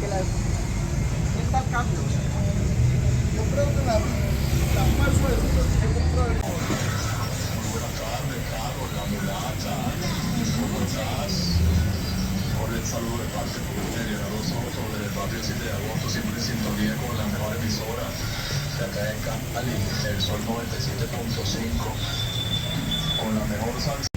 ¿Qué tal cambio? Yo creo que la más suavecita que compró el... Buenas tardes, Carlos, la mulata. ¿Cómo estás? Cordial saludo de parte de Leonardo Soto, del barrio 7 de agosto, siempre en sintonía con la mejor emisora de acá en Cali, el Sol 97.5, con la mejor salsa.